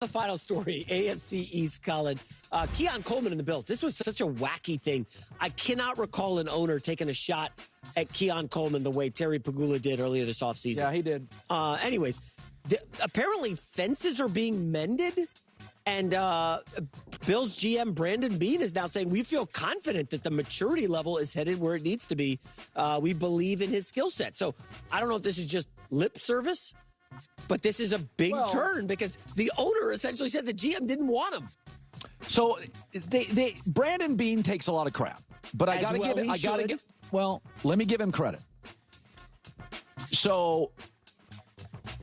The final story, AFC East, Colin. Keon Coleman and the Bills. This was such a wacky thing. I cannot recall an owner taking a shot at Keon Coleman the way Terry Pagula did earlier this offseason. Yeah, he did. Anyways, apparently fences are being mended. And Bills GM Brandon Beane is now saying, we feel confident that the maturity level is headed where it needs to be. We believe in his skill set. So I don't know if this is just lip service, but this is a big turn because the owner essentially said the GM didn't want him. So Brandon Beane takes a lot of crap, but I got to give. Well, let me give him credit. So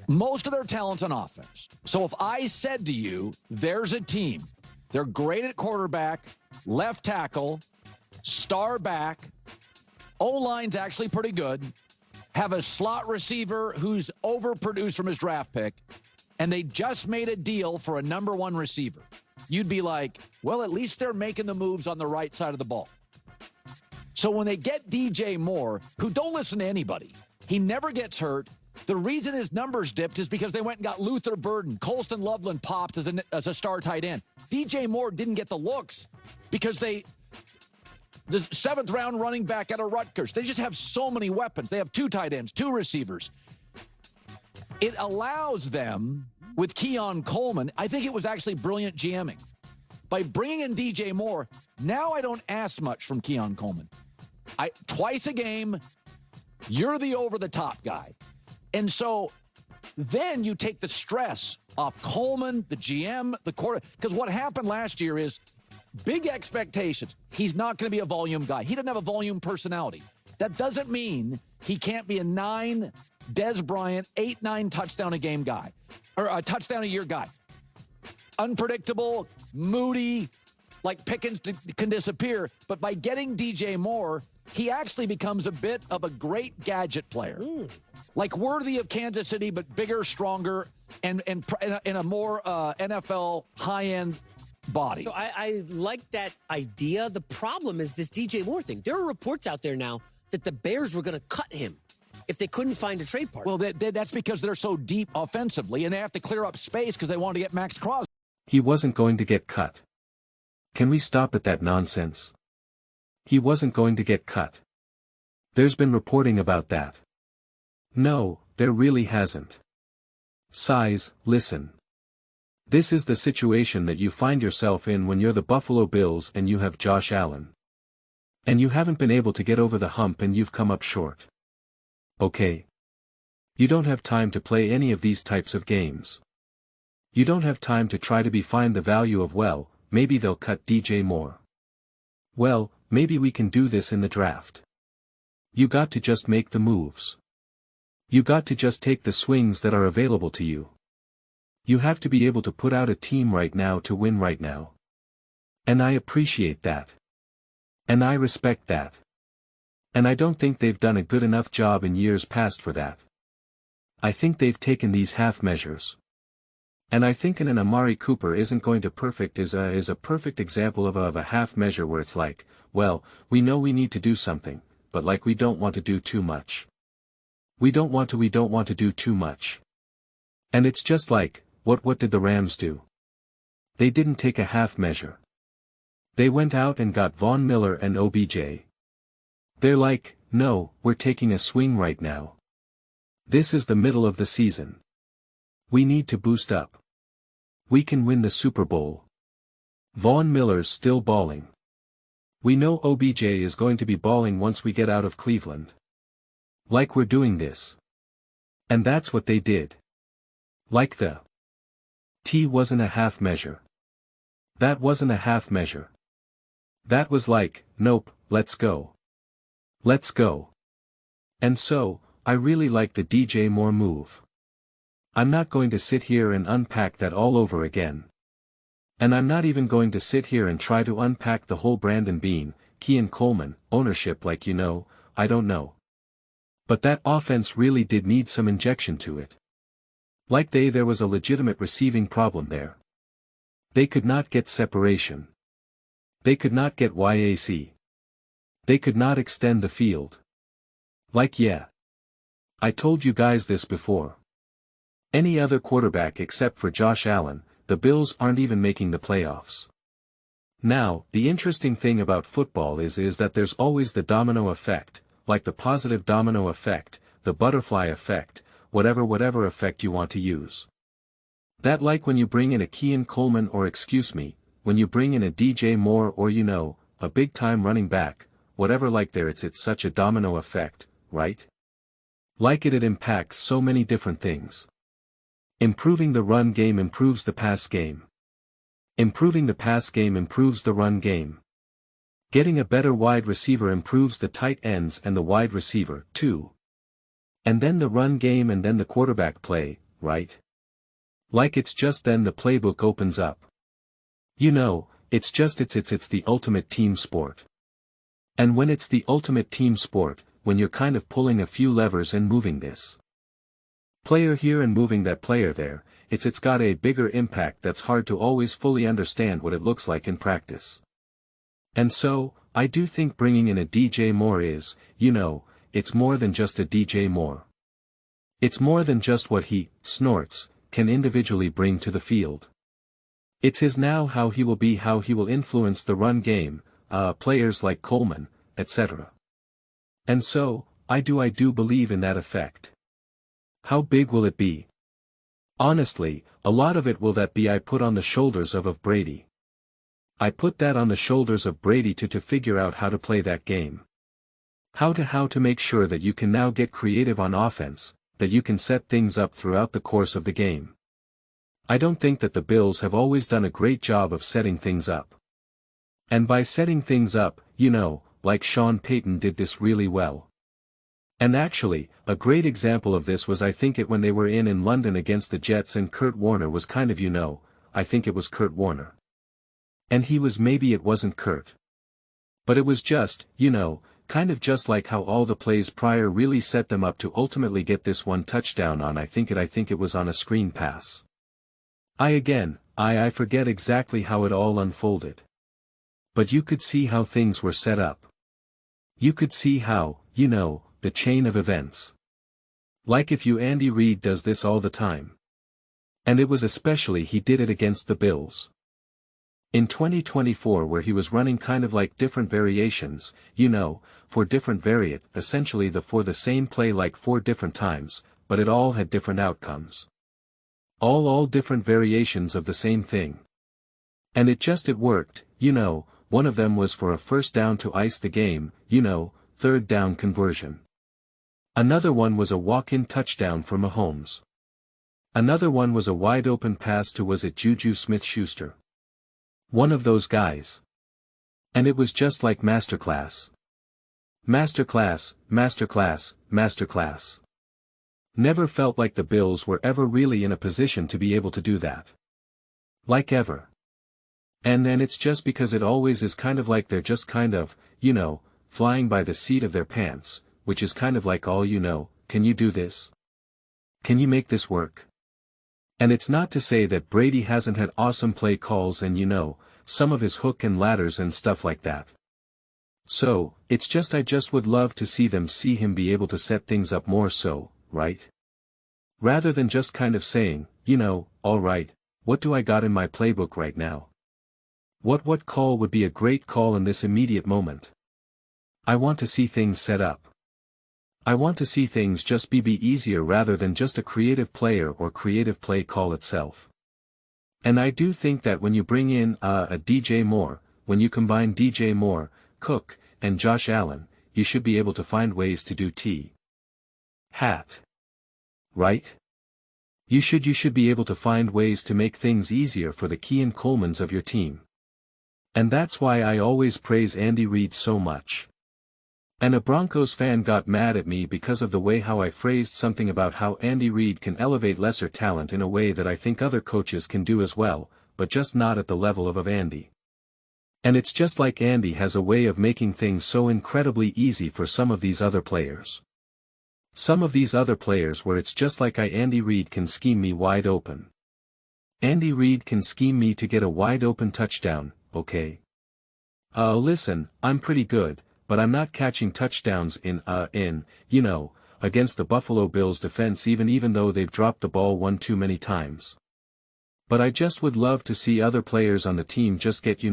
most of their talent's on offense. So if I said to you, there's a team, they're great at quarterback, left tackle, star back, O-line's actually pretty good, have a slot receiver who's overproduced from his draft pick, and they just made a deal for a number one receiver, you'd be like, well, at least they're making the moves on the right side of the ball. So when they get DJ Moore, who don't listen to anybody, he never gets hurt. The reason his numbers dipped is because they went and got Luther Burden. Colston Loveland popped as a star tight end. DJ Moore didn't get the looks because the seventh-round running back out of Rutgers. They just have so many weapons. They have two tight ends, two receivers. It allows them, with Keon Coleman, I think it was actually brilliant GMing. By bringing in DJ Moore, now I don't ask much from Keon Coleman. Twice a game, you're the over-the-top guy. And so then you take the stress off Coleman, the GM, the quarter. Because what happened last year is big expectations. He's not going to be a volume guy. He doesn't have a volume personality. That doesn't mean he can't be a 9 Des Bryant, 8-9 touchdown a game guy or a touchdown a year guy. Unpredictable, moody, like Pickens can disappear. But by getting DJ Moore, he actually becomes a bit of a great gadget player. Like worthy of Kansas City, but bigger, stronger, and in a more NFL high-end body. So I like that idea. The problem is this DJ Moore thing. There are reports out there now that the Bears were going to cut him if they couldn't find a trade partner. Well, that's because they're so deep offensively, and they have to clear up space because they want to get Max Crosby. He wasn't going to get cut. Can we stop at that nonsense? He wasn't going to get cut. There's been reporting about that. No, there really hasn't. Size, listen. This is the situation that you find yourself in when you're the Buffalo Bills and you have Josh Allen. And you haven't been able to get over the hump and you've come up short. Okay. You don't have time to play any of these types of games. You don't have time to try to find the value of, well, maybe they'll cut DJ Moore. Well, maybe we can do this in the draft. You got to just make the moves. You got to just take the swings that are available to you. You have to be able to put out a team right now to win right now. And I appreciate that. And I respect that. And I don't think they've done a good enough job in years past for that. I think they've taken these half measures. And I think an Amari Cooper isn't going to perfect is a perfect example of a half measure where it's like, well, we know we need to do something, but like we don't want to do too much. We don't want to do too much. And it's just like, what did the Rams do? They didn't take a half measure. They went out and got Von Miller and OBJ. They're like, no, we're taking a swing right now. This is the middle of the season. We need to boost up. We can win the Super Bowl. Von Miller's still balling. We know OBJ is going to be balling once we get out of Cleveland. Like we're doing this. And that's what they did. Like the T wasn't a half measure. That wasn't a half measure. That was like, nope, let's go. Let's go. And so, I really like the DJ Moore move. I'm not going to sit here and unpack that all over again. And I'm not even going to sit here and try to unpack the whole Brandon Beane, Keon Coleman, ownership like I don't know. But that offense really did need some injection to it. Like there was a legitimate receiving problem there. They could not get separation. They could not get YAC. They could not extend the field. Like yeah. I told you guys this before. Any other quarterback except for Josh Allen, the Bills aren't even making the playoffs. Now, the interesting thing about football is that there's always the domino effect, like the positive domino effect, the butterfly effect, whatever effect you want to use. That like when you bring in a Keon Coleman or when you bring in a DJ Moore or a big-time running back, whatever like there it's such a domino effect, right? Like it impacts so many different things. Improving the run game improves the pass game. Improving the pass game improves the run game. Getting a better wide receiver improves the tight ends and the wide receiver, too. And then the run game and then the quarterback play, right? Like it's just then the playbook opens up. It's the ultimate team sport. And when it's the ultimate team sport, when you're kind of pulling a few levers and moving this player here and moving that player there, it's got a bigger impact that's hard to always fully understand what it looks like in practice. And so, I do think bringing in a DJ Moore is, it's more than just a DJ Moore. It's more than just what he, snorts, can individually bring to the field. It's his now how he will influence the run game, players like Coleman, etc. And so, I do believe in that effect. How big will it be? Honestly, a lot of it will that be I put on the shoulders of Brady. I put that on the shoulders of Brady to figure out how to play that game. How to make sure that you can now get creative on offense, that you can set things up throughout the course of the game. I don't think that the Bills have always done a great job of setting things up. And by setting things up, like Sean Payton did this really well. And actually, a great example of this was I think when they were in London against the Jets and Kurt Warner was kind of I think it was Kurt Warner. And maybe it wasn't Kurt. But it was just, kind of just like how all the plays prior really set them up to ultimately get this one touchdown on I think it was on a screen pass. I forget exactly how it all unfolded. But you could see how things were set up. You could see how, the chain of events. Like if Andy Reid does this all the time. And it was especially he did it against the Bills. In 2024 where he was running kind of like different variations, for different essentially for the same play like 4 different times, but it all had different outcomes. All different variations of the same thing. And it worked, one of them was for a first down to ice the game, third down conversion. Another one was a walk-in touchdown for Mahomes. Another one was a wide-open pass to was it Juju Smith-Schuster. One of those guys. And it was just like masterclass. Masterclass, masterclass, masterclass. Never felt like the Bills were ever really in a position to be able to do that. Like ever. And then it's just because it always is kind of like they're just kind of, flying by the seat of their pants, which is kind of like all can you do this? Can you make this work? And it's not to say that Brady hasn't had awesome play calls and some of his hook and ladders and stuff like that. So, it's just I just would love to see him be able to set things up more so, right? Rather than just kind of saying, alright, what do I got in my playbook right now? What call would be a great call in this immediate moment? I want to see things set up. I want to see things just be easier rather than just a creative player or creative play call itself. And I do think that when you bring in a DJ Moore, when you combine DJ Moore, Cook, and Josh Allen, you should be able to find ways to do hat. Right? You should be able to find ways to make things easier for the Keon Colemans of your team. And that's why I always praise Andy Reid so much. And a Broncos fan got mad at me because of the way how I phrased something about how Andy Reid can elevate lesser talent in a way that I think other coaches can do as well, but just not at the level of Andy. And it's just like Andy has a way of making things so incredibly easy for some of these other players. Some of these other players where it's just like Andy Reid can scheme me wide open. Andy Reid can scheme me to get a wide open touchdown, okay? Listen, I'm pretty good, but I'm not catching touchdowns against the Buffalo Bills defense even though they've dropped the ball one too many times. But I just would love to see other players on the team just get,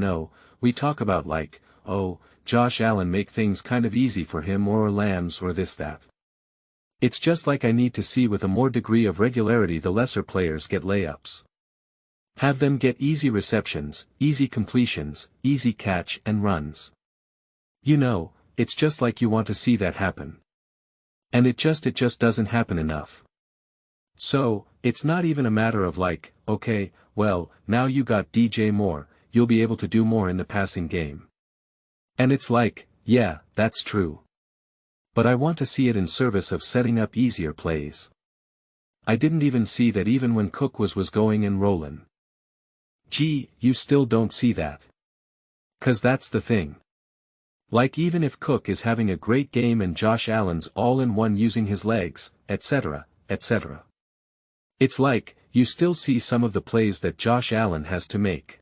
we talk about like, oh, Josh Allen make things kind of easy for him or Lambs or this that. It's just like I need to see with a more degree of regularity the lesser players get layups. Have them get easy receptions, easy completions, easy catch and runs. It's just like you want to see that happen. And it just doesn't happen enough. So, it's not even a matter of like, okay, well, now you got DJ Moore, you'll be able to do more in the passing game. And it's like, yeah, that's true. But I want to see it in service of setting up easier plays. I didn't even see that even when Cook was going and rolling. Gee, you still don't see that. 'Cause that's the thing. Like even if Cook is having a great game and Josh Allen's all in one using his legs, etc., etc. It's like, you still see some of the plays that Josh Allen has to make.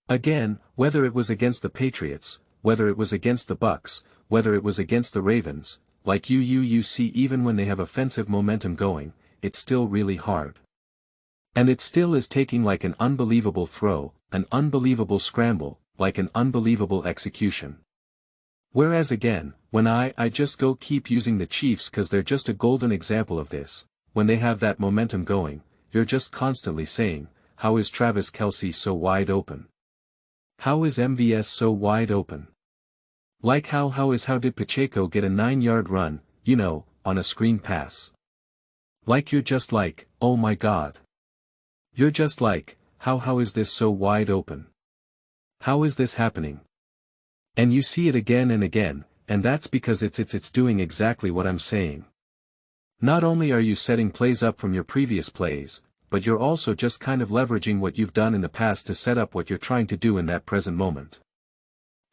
Again, whether it was against the Patriots, whether it was against the Bucks, whether it was against the Ravens, like you see even when they have offensive momentum going, it's still really hard. And it still is taking like an unbelievable throw, an unbelievable scramble, like an unbelievable execution. Whereas again, when I just go keep using the Chiefs cause they're just a golden example of this, when they have that momentum going, you're just constantly saying, how is Travis Kelce so wide open? How is MVS so wide open? Like how did Pacheco get a 9-yard run, on a screen pass? Like you're just like, oh my god. You're just like, how is this so wide open? How is this happening? And you see it again and again, and that's because it's doing exactly what I'm saying. Not only are you setting plays up from your previous plays, but you're also just kind of leveraging what you've done in the past to set up what you're trying to do in that present moment.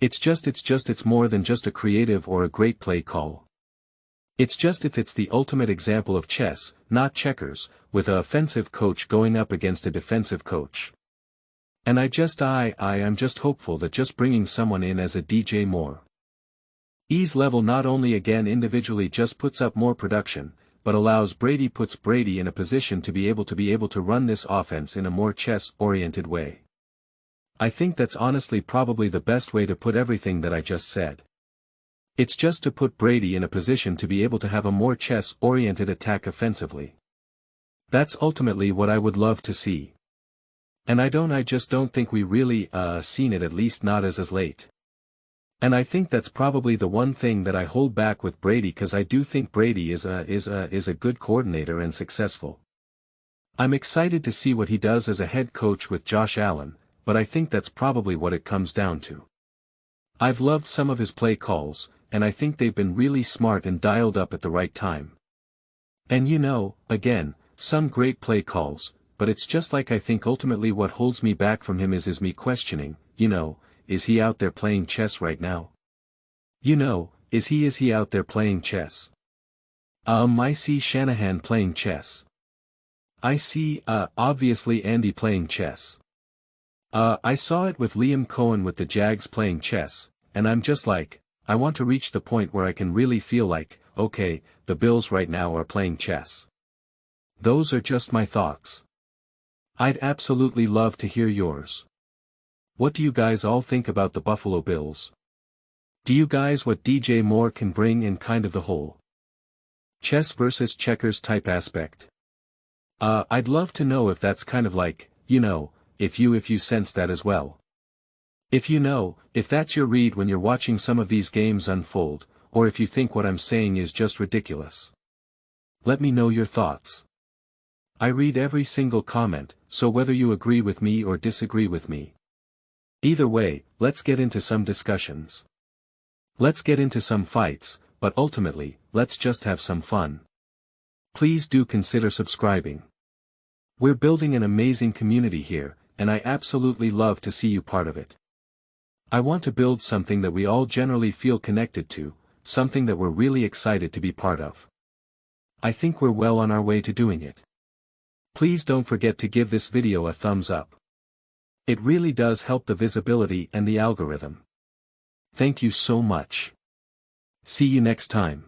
It's more than just a creative or a great play call. It's the ultimate example of chess, not checkers, with an offensive coach going up against a defensive coach. And I'm just hopeful that just bringing someone in as a DJ Moore ease level not only again individually just puts up more production, but puts Brady in a position to be able to run this offense in a more chess-oriented way. I think that's honestly probably the best way to put everything that I just said. It's just to put Brady in a position to be able to have a more chess-oriented attack offensively. That's ultimately what I would love to see. And I just don't think we really seen it, at least not as late. And I think that's probably the one thing that I hold back with Brady, cause I do think Brady is a good coordinator and successful. I'm excited to see what he does as a head coach with Josh Allen, but I think that's probably what it comes down to. I've loved some of his play calls, and I think they've been really smart and dialed up at the right time. And again, some great play calls, but it's just like I think ultimately what holds me back from him is me questioning, is he out there playing chess right now? Is he out there playing chess? I see Shanahan playing chess. I see, obviously Andy playing chess. I saw it with Liam Cohen with the Jags playing chess, and I'm just like, I want to reach the point where I can really feel like, okay, the Bills right now are playing chess. Those are just my thoughts. I'd absolutely love to hear yours. What do you guys all think about the Buffalo Bills? Do you guys what DJ Moore can bring in kind of the whole chess versus checkers type aspect? I'd love to know if that's kind of like, if you sense that as well. If that's your read when you're watching some of these games unfold, or if you think what I'm saying is just ridiculous. Let me know your thoughts. I read every single comment, so whether you agree with me or disagree with me. Either way, let's get into some discussions. Let's get into some fights, but ultimately, let's just have some fun. Please do consider subscribing. We're building an amazing community here, and I absolutely love to see you part of it. I want to build something that we all generally feel connected to, something that we're really excited to be part of. I think we're well on our way to doing it. Please don't forget to give this video a thumbs up. It really does help the visibility and the algorithm. Thank you so much. See you next time.